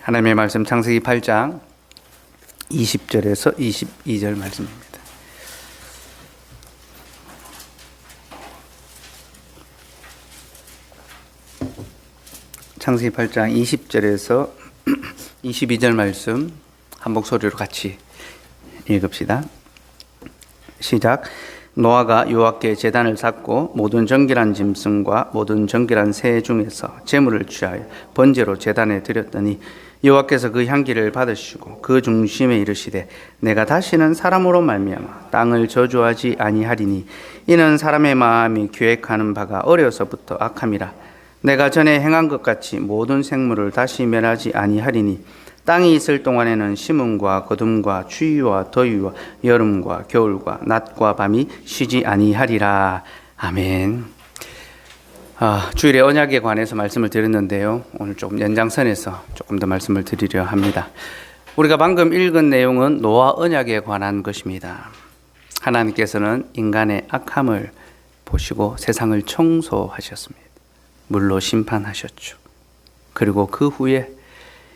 하나님의 말씀 창세기 8장 20절에서 22절 말씀입니다. 창세기 8장 20절에서 22절 말씀 한 목소리로 같이 읽읍시다. 시작. 노아가 여호와께 제단을 쌓고 모든 정결한 짐승과 모든 정결한 새 중에서 제물을 취하여 번제로 제단에 드렸더니 여호와께서 그 향기를 받으시고 그 중심에 이르시되 내가 다시는 사람으로 말미암아 땅을 저주하지 아니하리니 이는 사람의 마음이 계획하는 바가 어려서부터 악함이라. 내가 전에 행한 것 같이 모든 생물을 다시 멸하지 아니하리니 땅이 있을 동안에는 심음과 거둠과 추위와 더위와 여름과 겨울과 낮과 밤이 쉬지 아니하리라. 아멘. 주일에 언약에 관해서 말씀을 드렸는데요. 오늘 조금 연장선에서 조금 더 말씀을 드리려 합니다. 우리가 방금 읽은 내용은 노아 언약에 관한 것입니다. 하나님께서는 인간의 악함을 보시고 세상을 청소하셨습니다. 물로 심판하셨죠. 그리고 그 후에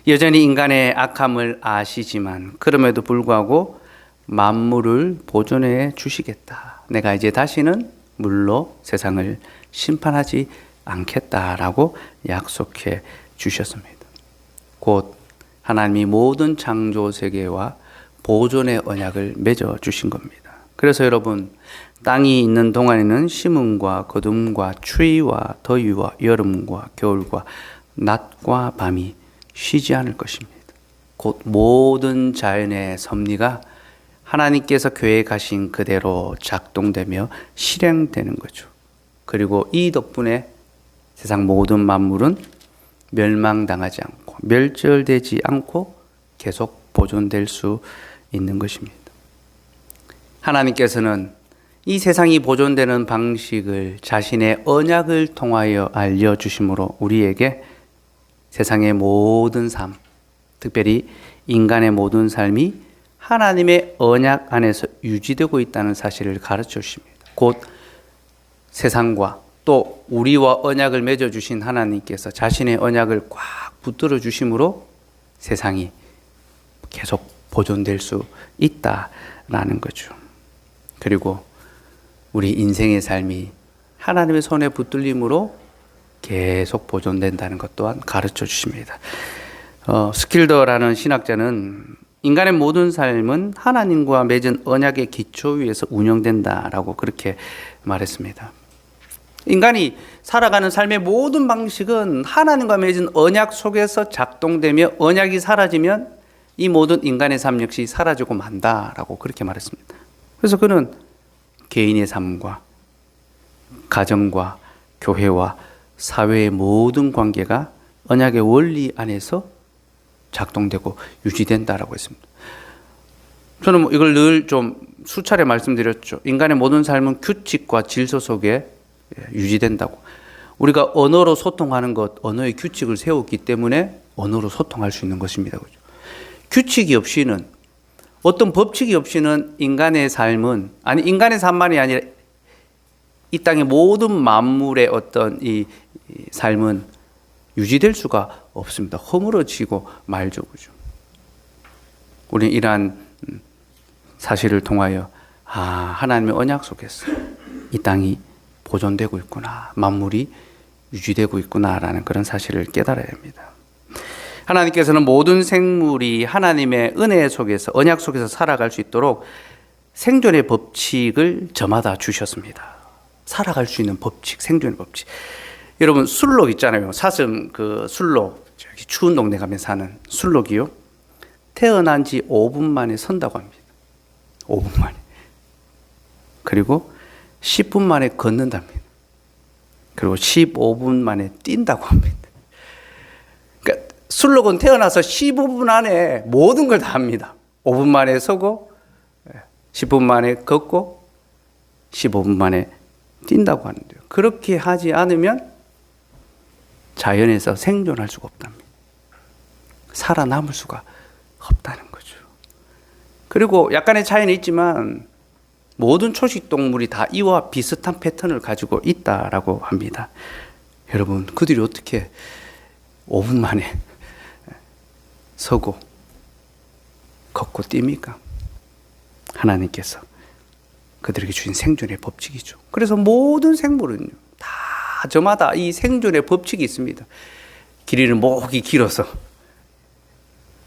여전히 인간의 악함을 아시지만 그럼에도 불구하고 만물을 보존해 주시겠다. 내가 이제 다시는 물로 세상을 심판하지 않겠다라고 약속해 주셨습니다. 곧 하나님이 모든 창조 세계와 보존의 언약을 맺어 주신 겁니다. 그래서 여러분, 땅이 있는 동안에는 심음과 거둠과 추위와 더위와 여름과 겨울과 낮과 밤이 쉬지 않을 것입니다. 곧 모든 자연의 섭리가 하나님께서 계획하신 그대로 작동되며 실행되는 거죠. 그리고 이 덕분에 세상 모든 만물은 멸망당하지 않고 멸절되지 않고 계속 보존될 수 있는 것입니다. 하나님께서는 이 세상이 보존되는 방식을 자신의 언약을 통하여 알려주심으로 우리에게 세상의 모든 삶, 특별히 인간의 모든 삶이 하나님의 언약 안에서 유지되고 있다는 사실을 가르쳐 주십니다. 곧 세상과 또 우리와 언약을 맺어주신 하나님께서 자신의 언약을 꽉 붙들어 주심으로 세상이 계속 보존될 수 있다라는 거죠. 그리고 우리 인생의 삶이 하나님의 손에 붙들림으로 계속 보존된다는 것 또한 가르쳐 주십니다. 스킬더라는 신학자는 인간의 모든 삶은 하나님과 맺은 언약의 기초 위에서 운영된다라고 그렇게 말했습니다. 인간이 살아가는 삶의 모든 방식은 하나님과 맺은 언약 속에서 작동되며 언약이 사라지면 이 모든 인간의 삶 역시 사라지고 만다라고 그렇게 말했습니다. 그래서 그는 개인의 삶과 가정과 교회와 사회의 모든 관계가 언약의 원리 안에서 작동되고 유지된다라고 했습니다. 저는 이걸 늘 좀 수차례 말씀드렸죠. 인간의 모든 삶은 규칙과 질서 속에 유지된다고. 우리가 언어로 소통하는 것, 언어의 규칙을 세웠기 때문에 언어로 소통할 수 있는 것입니다. 그죠? 규칙이 없이는, 어떤 법칙이 없이는 인간의 삶은, 아니 인간의 삶만이 아니라 이 땅의 모든 만물의 어떤 이 삶은 유지될 수가 없습니다. 허물어지고 말죠. 그죠? 우리는 이러한 사실을 통하여 하나님의 언약 속에서 이 땅이 보존되고 있구나, 만물이 유지되고 있구나라는 그런 사실을 깨달아야 합니다. 하나님께서는 모든 생물이 하나님의 은혜 속에서, 언약 속에서 살아갈 수 있도록 생존의 법칙을 저마다 주셨습니다. 살아갈 수 있는 법칙, 생존의 법칙. 여러분, 술록 있잖아요. 사슴 그 술록, 저기 추운 동네 가면 사는 술록이요. 태어난 지 5분 만에 선다고 합니다. 5분 만에. 그리고 10분 만에 걷는답니다. 그리고 15분 만에 뛴다고 합니다. 그러니까 술록은 태어나서 15분 안에 모든 걸 다 합니다. 5분 만에 서고 10분 만에 걷고 15분 만에 뛴다고 하는데요. 그렇게 하지 않으면 자연에서 생존할 수가 없답니다. 살아남을 수가 없다는 거죠. 그리고 약간의 차이는 있지만 모든 초식동물이 다 이와 비슷한 패턴을 가지고 있다라고 합니다. 여러분, 그들이 어떻게 5분 만에 서고 걷고 뜁니까? 하나님께서 그들에게 주신 생존의 법칙이죠. 그래서 모든 생물은요, 다 저마다 이 생존의 법칙이 있습니다. 길이는 목이 길어서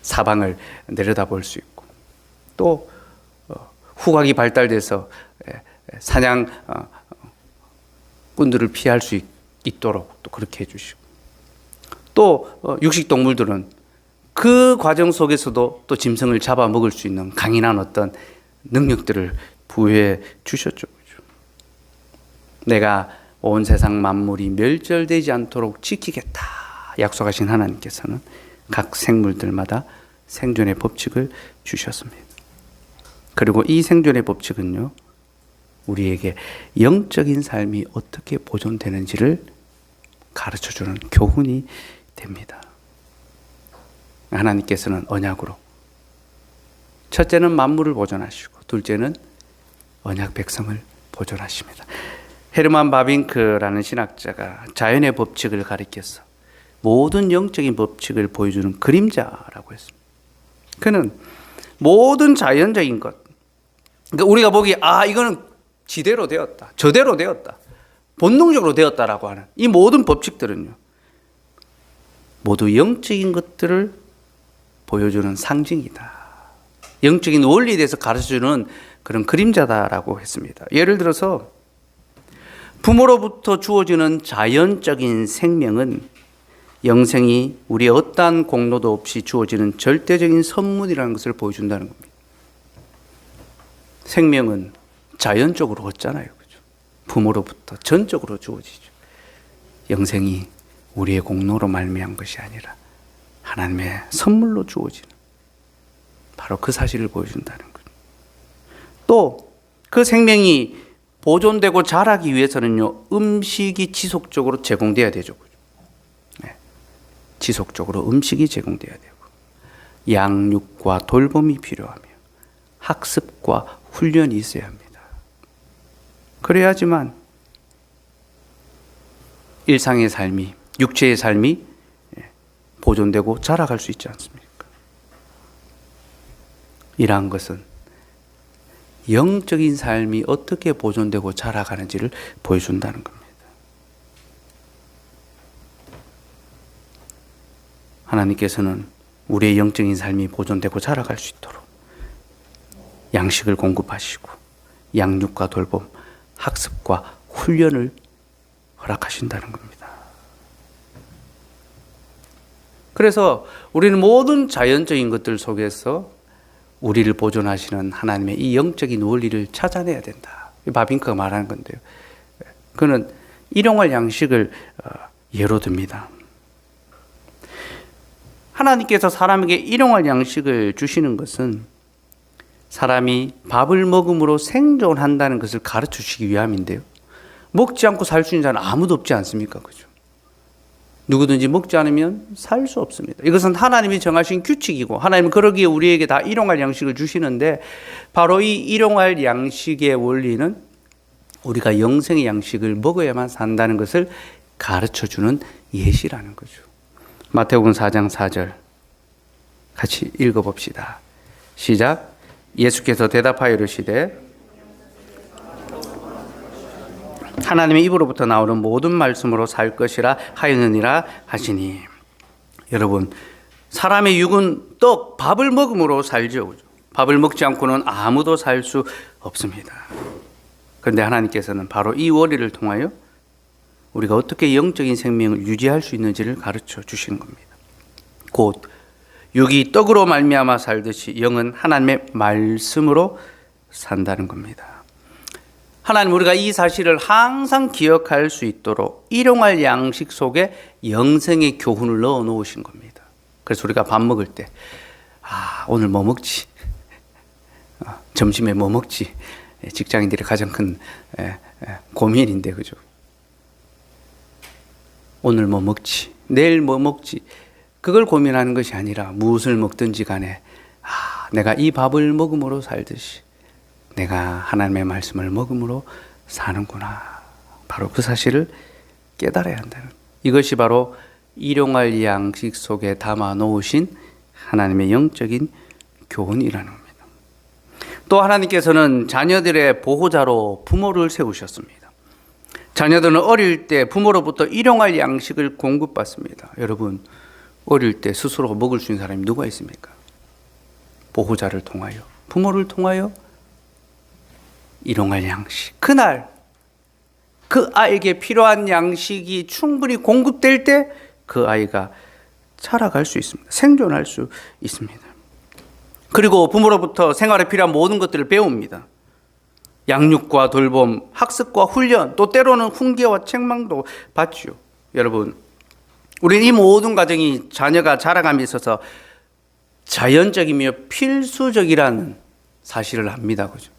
사방을 내려다볼 수 있고, 또 후각이 발달돼서 사냥 꾼들을 피할 수 있도록 또 그렇게 해주시고, 또 육식 동물들은 그 과정 속에서도 또 짐승을 잡아먹을 수 있는 강인한 어떤 능력들을 부여해 주셨죠. 내가 온 세상 만물이 멸절되지 않도록 지키겠다 약속하신 하나님께서는 각 생물들마다 생존의 법칙을 주셨습니다. 그리고 이 생존의 법칙은요, 우리에게 영적인 삶이 어떻게 보존되는지를 가르쳐주는 교훈이 됩니다. 하나님께서는 언약으로, 첫째는 만물을 보존하시고 둘째는 언약 백성을 보존하십니다. 헤르만 바빙크라는 신학자가 자연의 법칙을 가리켜서 모든 영적인 법칙을 보여주는 그림자라고 했습니다. 그는 모든 자연적인 것, 그러니까 우리가 보기에 이거는 지대로 되었다, 저대로 되었다, 본능적으로 되었다라고 하는 이 모든 법칙들은요, 모두 영적인 것들을 보여주는 상징이다. 영적인 원리에 대해서 가르쳐주는 그런 그림자다라고 했습니다. 예를 들어서 부모로부터 주어지는 자연적인 생명은 영생이 우리의 어떠한 공로도 없이 주어지는 절대적인 선물이라는 것을 보여준다는 겁니다. 생명은 자연적으로 얻잖아요. 그죠? 부모로부터 전적으로 주어지죠. 영생이 우리의 공로로 말미암은 것이 아니라 하나님의 선물로 주어지는 바로 그 사실을 보여준다는 거죠. 또 그 생명이 보존되고 자라기 위해서는요, 음식이 지속적으로 제공돼야 되죠. 네. 지속적으로 음식이 제공돼야 되고, 양육과 돌봄이 필요하며, 학습과 훈련이 있어야 합니다. 그래야지만 일상의 삶이, 육체의 삶이 보존되고 자라갈 수 있지 않습니까? 이러한 것은 영적인 삶이 어떻게 보존되고 자라가는지를 보여준다는 겁니다. 하나님께서는 우리의 영적인 삶이 보존되고 자라갈 수 있도록 양식을 공급하시고 양육과 돌봄, 학습과 훈련을 허락하신다는 겁니다. 그래서 우리는 모든 자연적인 것들 속에서 우리를 보존하시는 하나님의 이 영적인 원리를 찾아내야 된다. 바빙크가 말하는 건데요. 그는 일용할 양식을 예로 듭니다. 하나님께서 사람에게 일용할 양식을 주시는 것은 사람이 밥을 먹음으로 생존한다는 것을 가르쳐 주시기 위함인데요. 먹지 않고 살 수 있는 자는 아무도 없지 않습니까? 그죠? 누구든지 먹지 않으면 살 수 없습니다. 이것은 하나님이 정하신 규칙이고, 하나님은 그러기에 우리에게 다 일용할 양식을 주시는데, 바로 이 일용할 양식의 원리는 우리가 영생의 양식을 먹어야만 산다는 것을 가르쳐주는 예시라는 거죠. 마태복음 4장 4절 같이 읽어봅시다. 시작. 예수께서 대답하여 이르시되 하나님의 입으로부터 나오는 모든 말씀으로 살 것이라 하였느니라 하시니. 여러분, 사람의 육은 떡, 밥을 먹음으로 살죠. 밥을 먹지 않고는 아무도 살 수 없습니다. 그런데 하나님께서는 바로 이 원리를 통하여 우리가 어떻게 영적인 생명을 유지할 수 있는지를 가르쳐 주시는 겁니다. 곧 육이 떡으로 말미암아 살듯이 영은 하나님의 말씀으로 산다는 겁니다. 하나님, 우리가 이 사실을 항상 기억할 수 있도록 일용할 양식 속에 영생의 교훈을 넣어 놓으신 겁니다. 그래서 우리가 밥 먹을 때 오늘 뭐 먹지? 점심에 뭐 먹지? 직장인들의 가장 큰 고민인데, 그죠? 오늘 뭐 먹지? 내일 뭐 먹지? 그걸 고민하는 것이 아니라 무엇을 먹든지 간에 내가 이 밥을 먹음으로 살듯이 내가 하나님의 말씀을 먹음으로 사는구나. 바로 그 사실을 깨달아야 한다는, 이것이 바로 일용할 양식 속에 담아 놓으신 하나님의 영적인 교훈이라는 겁니다. 또 하나님께서는 자녀들의 보호자로 부모를 세우셨습니다. 자녀들은 어릴 때 부모로부터 일용할 양식을 공급받습니다. 여러분, 어릴 때 스스로 먹을 수 있는 사람이 누가 있습니까? 보호자를 통하여, 부모를 통하여 일용할 양식. 그날 그 아이에게 필요한 양식이 충분히 공급될 때 그 아이가 자라갈 수 있습니다. 생존할 수 있습니다. 그리고 부모로부터 생활에 필요한 모든 것들을 배웁니다. 양육과 돌봄, 학습과 훈련, 또 때로는 훈계와 책망도 받죠. 여러분, 우리는 이 모든 과정이 자녀가 자라감에 있어서 자연적이며 필수적이라는 사실을 압니다. 그죠?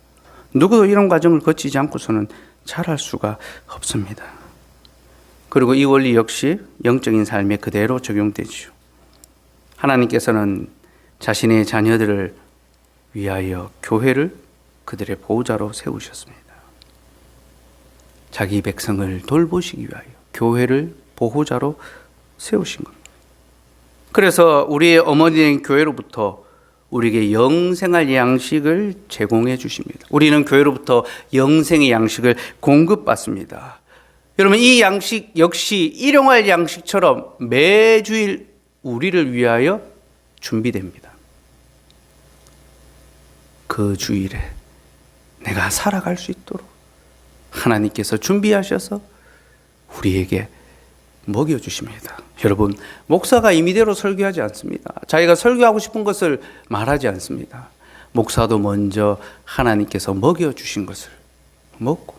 누구도 이런 과정을 거치지 않고서는 자랄 수가 없습니다. 그리고 이 원리 역시 영적인 삶에 그대로 적용되죠. 하나님께서는 자신의 자녀들을 위하여 교회를 그들의 보호자로 세우셨습니다. 자기 백성을 돌보시기 위하여 교회를 보호자로 세우신 겁니다. 그래서 우리의 어머니인 교회로부터 우리에게 영생할 양식을 제공해 주십니다. 우리는 교회로부터 영생의 양식을 공급받습니다. 여러분, 이 양식 역시 일용할 양식처럼 매주일 우리를 위하여 준비됩니다. 그 주일에 내가 살아갈 수 있도록 하나님께서 준비하셔서 우리에게 먹여주십니다. 여러분, 목사가 임의대로 설교하지 않습니다. 자기가 설교하고 싶은 것을 말하지 않습니다. 목사도 먼저 하나님께서 먹여주신 것을 먹고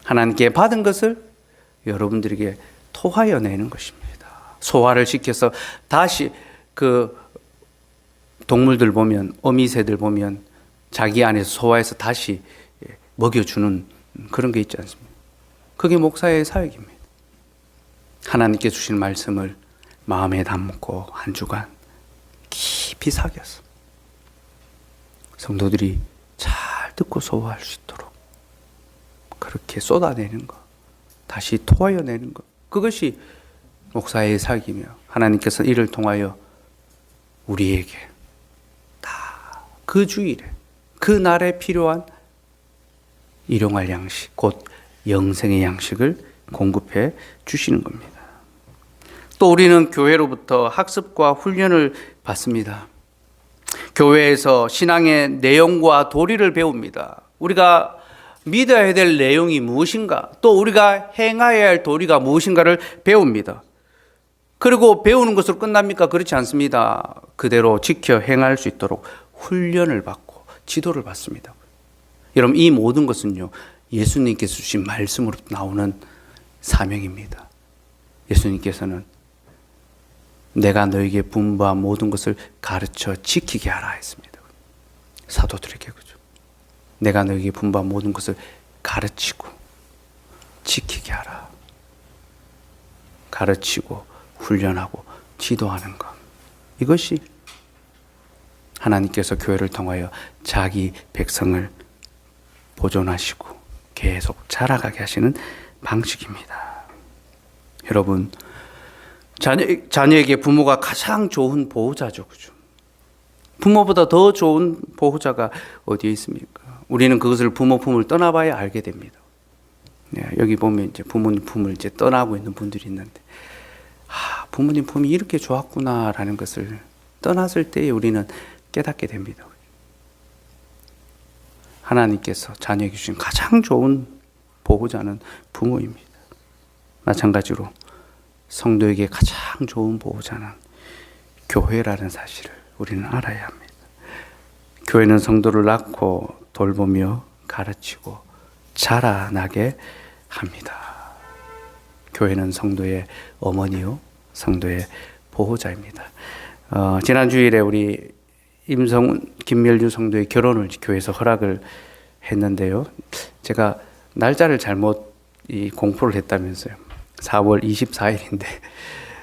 하나님께 받은 것을 여러분들에게 토하여 내는 것입니다. 소화를 시켜서 다시 그 동물들 보면, 어미새들 보면 자기 안에서 소화해서 다시 먹여주는 그런 게 있지 않습니까? 그게 목사의 사역입니다. 하나님께 주신 말씀을 마음에 담고 한 주간 깊이 새겨서 성도들이 잘 듣고 소화할 수 있도록 그렇게 쏟아내는 것, 다시 토하여 내는 것, 그것이 목사의 사역이며 하나님께서 이를 통하여 우리에게 다 그 주일에 그 날에 필요한 일용할 양식, 곧 영생의 양식을 공급해 주시는 겁니다. 또 우리는 교회로부터 학습과 훈련을 받습니다. 교회에서 신앙의 내용과 도리를 배웁니다. 우리가 믿어야 될 내용이 무엇인가, 또 우리가 행해야 할 도리가 무엇인가를 배웁니다. 그리고 배우는 것으로 끝납니까? 그렇지 않습니다. 그대로 지켜 행할 수 있도록 훈련을 받고 지도를 받습니다. 여러분, 이 모든 것은요, 예수님께서 주신 말씀으로 나오는 사명입니다. 예수님께서는 내가 너에게 분부한 모든 것을 가르쳐 지키게 하라 했습니다. 사도들에게 그죠. 내가 너에게 분부한 모든 것을 가르치고 지키게 하라. 가르치고 훈련하고 지도하는 것. 이것이 하나님께서 교회를 통하여 자기 백성을 보존하시고 계속 자라가게 하시는 방식입니다. 여러분, 자녀에게 부모가 가장 좋은 보호자죠. 그죠? 부모보다 더 좋은 보호자가 어디에 있습니까? 우리는 그것을 부모 품을 떠나봐야 알게 됩니다. 네, 여기 보면 이제 부모님 품을 이제 떠나고 있는 분들이 있는데, 부모님 품이 이렇게 좋았구나라는 것을 떠났을 때 우리는 깨닫게 됩니다. 하나님께서 자녀에게 주신 가장 좋은 보호자는 부모입니다. 마찬가지로 성도에게 가장 좋은 보호자는 교회라는 사실을 우리는 알아야 합니다. 교회는 성도를 낳고 돌보며 가르치고 자라나게 합니다. 교회는 성도의 어머니요, 성도의 보호자입니다. 지난 주일에 우리 임성훈, 김멸주 성도의 결혼을 교회에서 허락을 했는데요. 제가 날짜를 잘못 공포를 했다면서요. 4월 24일인데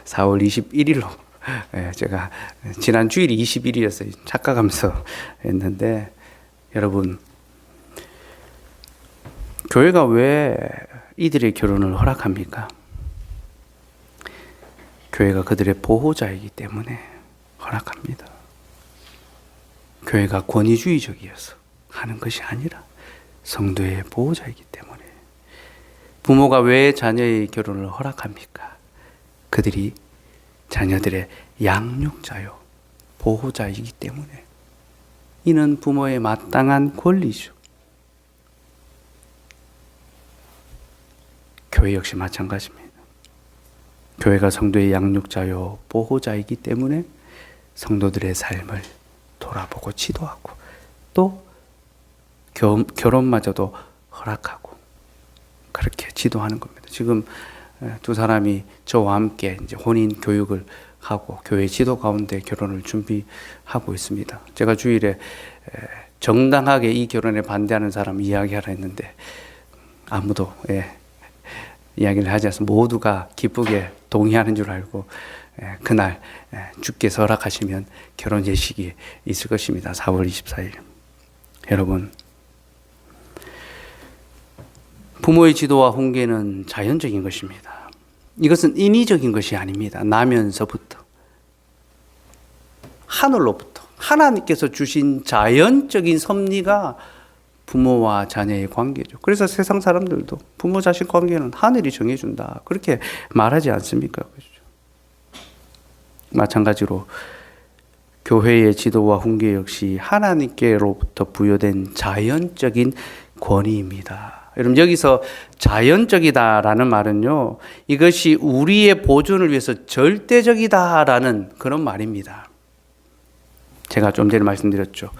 4월 21일로 제가 지난 주일이 20일이었어요. 착각하면서 했는데, 여러분, 교회가 왜 이들의 결혼을 허락합니까? 교회가 그들의 보호자이기 때문에 허락합니다. 교회가 권위주의적이어서 하는 것이 아니라 성도의 보호자이기 때문에. 부모가 왜 자녀의 결혼을 허락합니까? 그들이 자녀들의 양육자요, 보호자이기 때문에. 이는 부모의 마땅한 권리죠. 교회 역시 마찬가지입니다. 교회가 성도의 양육자요, 보호자이기 때문에 성도들의 삶을 돌아보고 지도하고 또 결혼마저도 허락하고 그렇게 지도하는 겁니다. 지금 두 사람이 저와 함께 이제 혼인 교육을 하고 교회 지도 가운데 결혼을 준비하고 있습니다. 제가 주일에 정당하게 이 결혼에 반대하는 사람 이야기하라 했는데 아무도 이야기를 하지 않아서 모두가 기쁘게 동의하는 줄 알고 그날 주께서 허락하시면 결혼 예식이 있을 것입니다. 4월 24일. 여러분, 부모의 지도와 훈계는 자연적인 것입니다. 이것은 인위적인 것이 아닙니다. 나면서부터 하늘로부터 하나님께서 주신 자연적인 섭리가 부모와 자녀의 관계죠. 그래서 세상 사람들도 부모 자식 관계는 하늘이 정해준다 그렇게 말하지 않습니까? 그렇죠? 마찬가지로 교회의 지도와 훈계 역시 하나님께로부터 부여된 자연적인 권위입니다. 여러분, 여기서 자연적이다라는 말은요, 이것이 우리의 보존을 위해서 절대적이다라는 그런 말입니다. 제가 좀 전에 말씀드렸죠.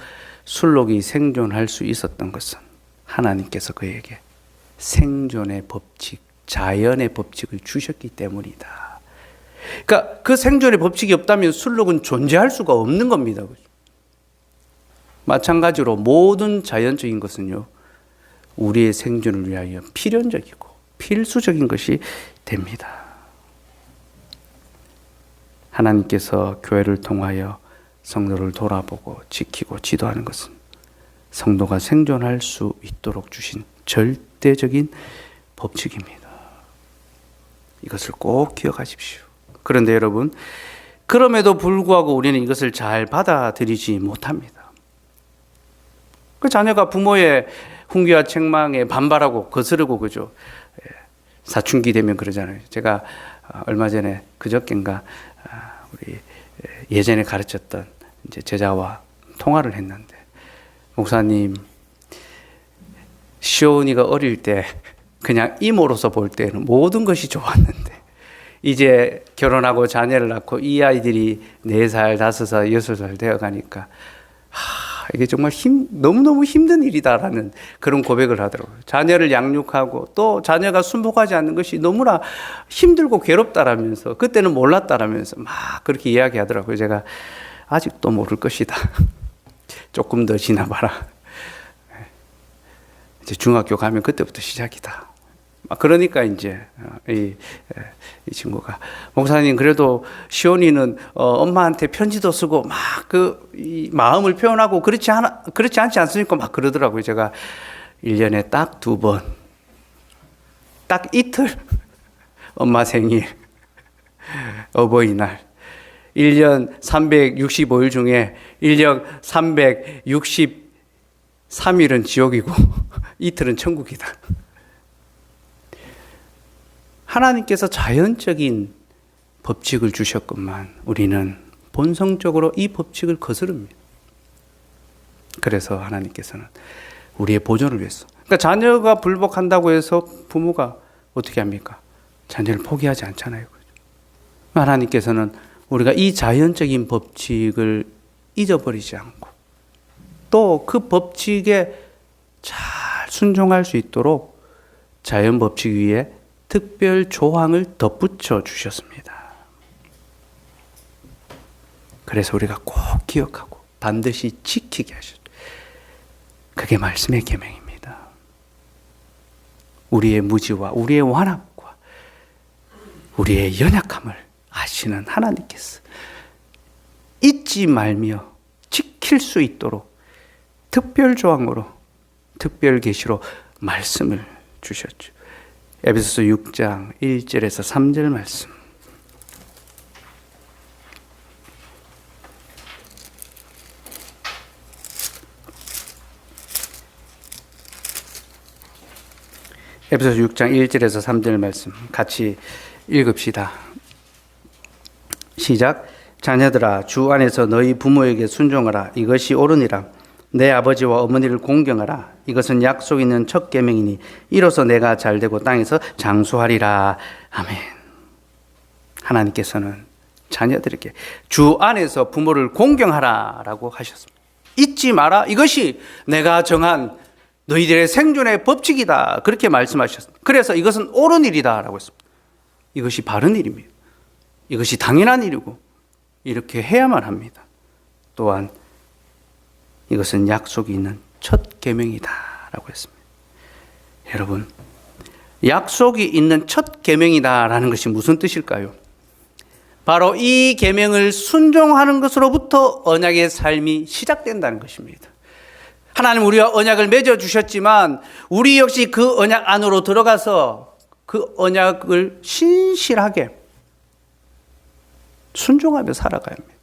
술록이 생존할 수 있었던 것은 하나님께서 그에게 생존의 법칙, 자연의 법칙을 주셨기 때문이다. 그러니까 그 생존의 법칙이 없다면 술록은 존재할 수가 없는 겁니다. 마찬가지로 모든 자연적인 것은요, 우리의 생존을 위하여 필연적이고 필수적인 것이 됩니다. 하나님께서 교회를 통하여 성도를 돌아보고 지키고 지도하는 것은 성도가 생존할 수 있도록 주신 절대적인 법칙입니다. 이것을 꼭 기억하십시오. 그런데 여러분, 그럼에도 불구하고 우리는 이것을 잘 받아들이지 못합니다. 그 자녀가 부모의 훈계와 책망에 반발하고 거스르고 그죠. 사춘기 되면 그러잖아요. 제가 얼마 전에 그저께인가 우리 예전에 가르쳤던 이제 제자와 통화를 했는데, 목사님, 시온이가 어릴 때 그냥 이모로서 볼 때는 모든 것이 좋았는데 이제 결혼하고 자녀를 낳고 이 아이들이 4살, 5살, 6살 되어 가니까 이게 정말 너무너무 힘든 일이다라는 그런 고백을 하더라고요. 자녀를 양육하고 또 자녀가 순복하지 않는 것이 너무나 힘들고 괴롭다라면서, 그때는 몰랐다라면서 막 그렇게 이야기하더라고요. 제가 아직도 모를 것이다. 조금 더 지나봐라. 이제 중학교 가면 그때부터 시작이다. 그러니까 이제 이 친구가, 목사님, 그래도 시온이는 엄마한테 편지도 쓰고 막 이 마음을 표현하고 그렇지 않지 않습니까? 막 그러더라고요. 제가 1년에 딱 2번, 딱 이틀, 엄마 생일, 어버이날, 1년 365일 중에 1년 363일은 지옥이고 이틀은 천국이다. 하나님께서 자연적인 법칙을 주셨건만 우리는 본성적으로 이 법칙을 거스릅니다. 그래서 하나님께서는 우리의 보존을 위해서, 그러니까 자녀가 불복한다고 해서 부모가 어떻게 합니까? 자녀를 포기하지 않잖아요. 하나님께서는 우리가 이 자연적인 법칙을 잊어버리지 않고 또 그 법칙에 잘 순종할 수 있도록 자연 법칙 위에 특별 조항을 덧붙여 주셨습니다. 그래서 우리가 꼭 기억하고 반드시 지키게 하셨죠. 그게 말씀의 계명입니다. 우리의 무지와 우리의 완악과 우리의 연약함을 아시는 하나님께서 잊지 말며 지킬 수 있도록 특별 조항으로, 특별 계시로 말씀을 주셨죠. 에베소서 6장 1절에서 3절 말씀. 에베소서 6장 1절에서 3절 말씀 같이 읽읍시다. 시작. 자녀들아, 주 안에서 너희 부모에게 순종하라. 이것이 옳으니라. 내 아버지와 어머니를 공경하라. 이것은 약속 있는 첫 계명이니 이로써 내가 잘되고 땅에서 장수하리라. 아멘. 하나님께서는 자녀들에게 주 안에서 부모를 공경하라라고 하셨습니다. 잊지 마라. 이것이 내가 정한 너희들의 생존의 법칙이다. 그렇게 말씀하셨습니다. 그래서 이것은 옳은 일이다라고 했습니다. 이것이 바른 일입니다. 이것이 당연한 일이고 이렇게 해야만 합니다. 또한 이것은 약속이 있는 첫 계명이다라고 했습니다. 여러분, 약속이 있는 첫 계명이다라는 것이 무슨 뜻일까요? 바로 이 계명을 순종하는 것으로부터 언약의 삶이 시작된다는 것입니다. 하나님 우리와 언약을 맺어 주셨지만 우리 역시 그 언약 안으로 들어가서 그 언약을 신실하게 순종하며 살아가야 합니다.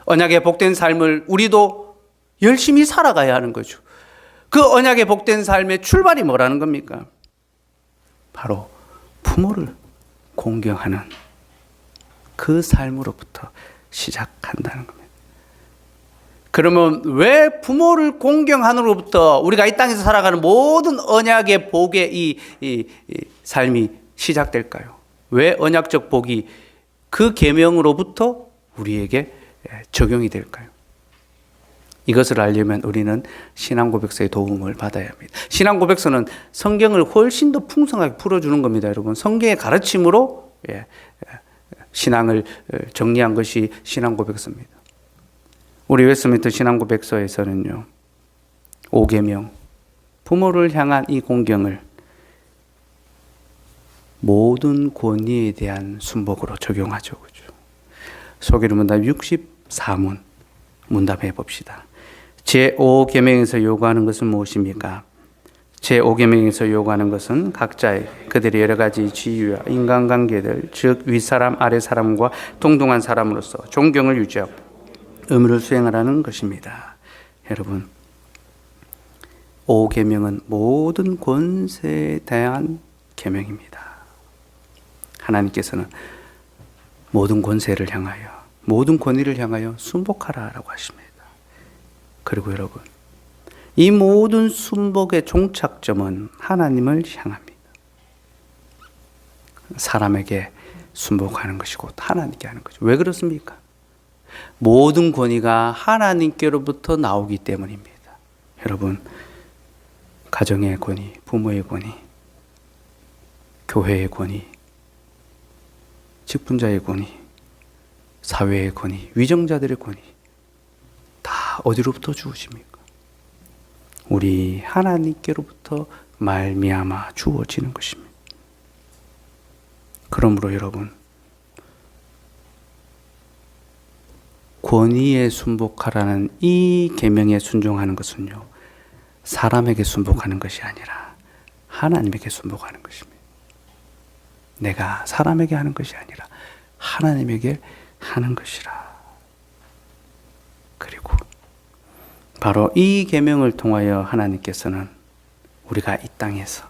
언약의 복된 삶을 우리도 열심히 살아가야 하는 거죠. 그 언약의 복된 삶의 출발이 뭐라는 겁니까? 바로 부모를 공경하는 그 삶으로부터 시작한다는 겁니다. 그러면 왜 부모를 공경함으로부터 우리가 이 땅에서 살아가는 모든 언약의 복의 이 삶이 시작될까요? 왜 언약적 복이 그 계명으로부터 우리에게 적용이 될까요? 이것을 알려면 우리는 신앙고백서의 도움을 받아야 합니다. 신앙고백서는 성경을 훨씬 더 풍성하게 풀어주는 겁니다. 여러분, 성경의 가르침으로 신앙을 정리한 것이 신앙고백서입니다. 우리 웨스트민스터 신앙고백서에서는요, 5계명, 부모를 향한 이 공경을 모든 권위에 대한 순복으로 적용하죠. 그죠? 소개를 문답 64문 문답해 봅시다. 제5계명에서 요구하는 것은 무엇입니까? 제5계명에서 요구하는 것은 각자의 그들의 여러 가지 지위와 인간관계들, 즉 윗사람 아랫사람과 동등한 사람으로서 존경을 유지하고 의무를 수행하라는 것입니다. 여러분, 5계명은 모든 권세에 대한 계명입니다. 하나님께서는 모든 권세를 향하여, 모든 권위를 향하여 순복하라라고 하십니다. 그리고 여러분, 이 모든 순복의 종착점은 하나님을 향합니다. 사람에게 순복하는 것이고 하나님께 하는 거죠. 왜 그렇습니까? 모든 권위가 하나님께로부터 나오기 때문입니다. 여러분, 가정의 권위, 부모의 권위, 교회의 권위, 직분자의 권위, 사회의 권위, 위정자들의 권위 다 어디로부터 주어집니까? 우리 하나님께로부터 말미암아 주어지는 것입니다. 그러므로 여러분, 권위에 순복하라는 이 계명에 순종하는 것은요, 사람에게 순복하는 것이 아니라 하나님에게 순복하는 것입니다. 내가 사람에게 하는 것이 아니라 하나님에게 하는 것이라. 그리고 바로 이 계명을 통하여 하나님께서는 우리가 이 땅에서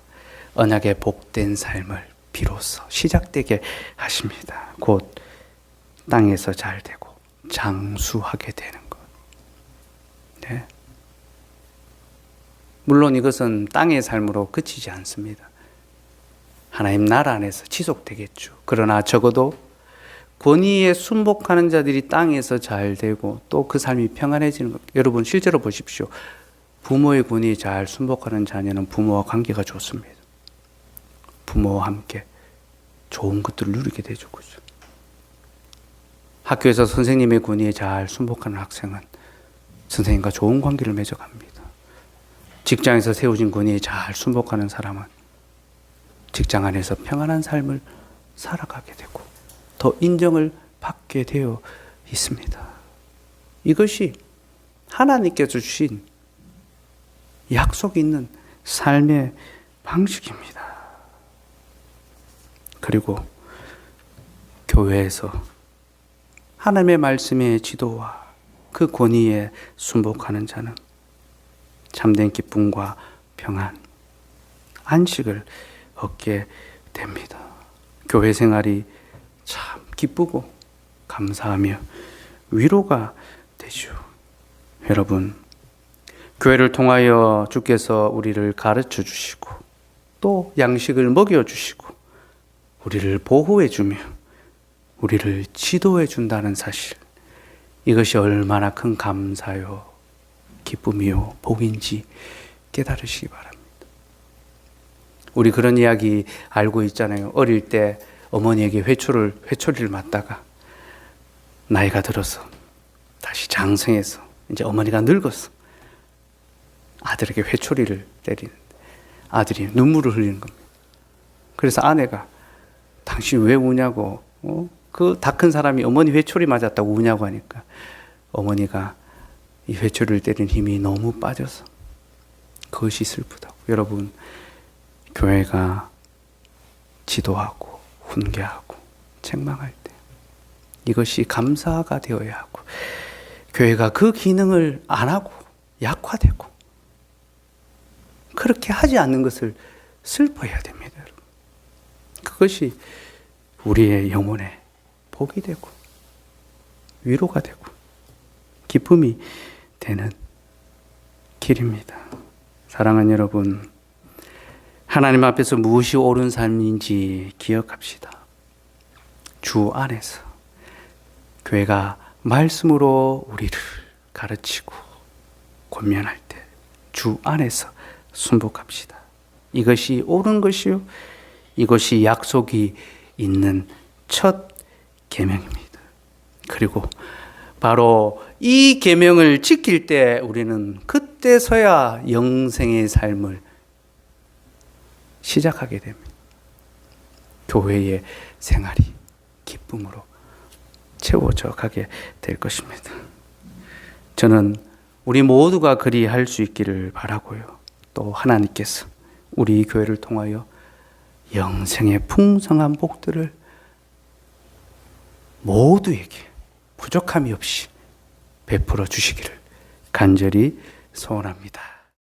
언약의 복된 삶을 비로소 시작되게 하십니다. 곧 땅에서 잘 되고 장수하게 되는 것. 네. 물론 이것은 땅의 삶으로 그치지 않습니다. 하나님 나라 안에서 지속되겠죠. 그러나 적어도 권위에 순복하는 자들이 땅에서 잘 되고 또 그 삶이 평안해지는 것. 여러분 실제로 보십시오. 부모의 권위에 잘 순복하는 자녀는 부모와 관계가 좋습니다. 부모와 함께 좋은 것들을 누리게 되죠. 그죠? 학교에서 선생님의 권위에 잘 순복하는 학생은 선생님과 좋은 관계를 맺어갑니다. 직장에서 세워진 권위에 잘 순복하는 사람은 직장 안에서 평안한 삶을 살아가게 되고 더 인정을 받게 되어 있습니다. 이것이 하나님께서 주신 약속 있는 삶의 방식입니다. 그리고 교회에서 하나님의 말씀의 지도와 그 권위에 순복하는 자는 참된 기쁨과 평안, 안식을 얻게 됩니다. 교회 생활이 참 기쁘고 감사하며 위로가 되죠. 여러분, 교회를 통하여 주께서 우리를 가르쳐 주시고 또 양식을 먹여 주시고 우리를 보호해 주며 우리를 지도해 준다는 사실, 이것이 얼마나 큰 감사요 기쁨이요 복인지 깨달으시기 바랍니다. 우리 그런 이야기 알고 있잖아요. 어릴 때 어머니에게 회초리를 맞다가 나이가 들어서 다시 장성해서 이제 어머니가 늙어서 아들에게 회초리를 때리는데 아들이 눈물을 흘리는 겁니다. 그래서 아내가 당신 왜 우냐고, 그 다 큰 사람이 어머니 회초리 맞았다고 우냐고 하니까 어머니가 이 회초리를 때리는 힘이 너무 빠져서 그것이 슬프다고. 여러분, 교회가 지도하고 훈계하고 책망할 때 이것이 감사가 되어야 하고, 교회가 그 기능을 안 하고 약화되고 그렇게 하지 않는 것을 슬퍼해야 됩니다. 여러분. 그것이 우리의 영혼에 복이 되고 위로가 되고 기쁨이 되는 길입니다. 사랑하는 여러분, 하나님 앞에서 무엇이 옳은 삶인지 기억합시다. 주 안에서 교회가 말씀으로 우리를 가르치고 권면할 때 주 안에서 순복합시다. 이것이 옳은 것이요, 이것이 약속이 있는 첫 계명입니다. 그리고 바로 이 계명을 지킬 때 우리는 그때서야 영생의 삶을 시작하게 됩니다. 교회의 생활이 기쁨으로 채워져 가게 될 것입니다. 저는 우리 모두가 그리할 수 있기를 바라고요. 또 하나님께서 우리 교회를 통하여 영생의 풍성한 복들을 모두에게 부족함이 없이 베풀어 주시기를 간절히 소원합니다.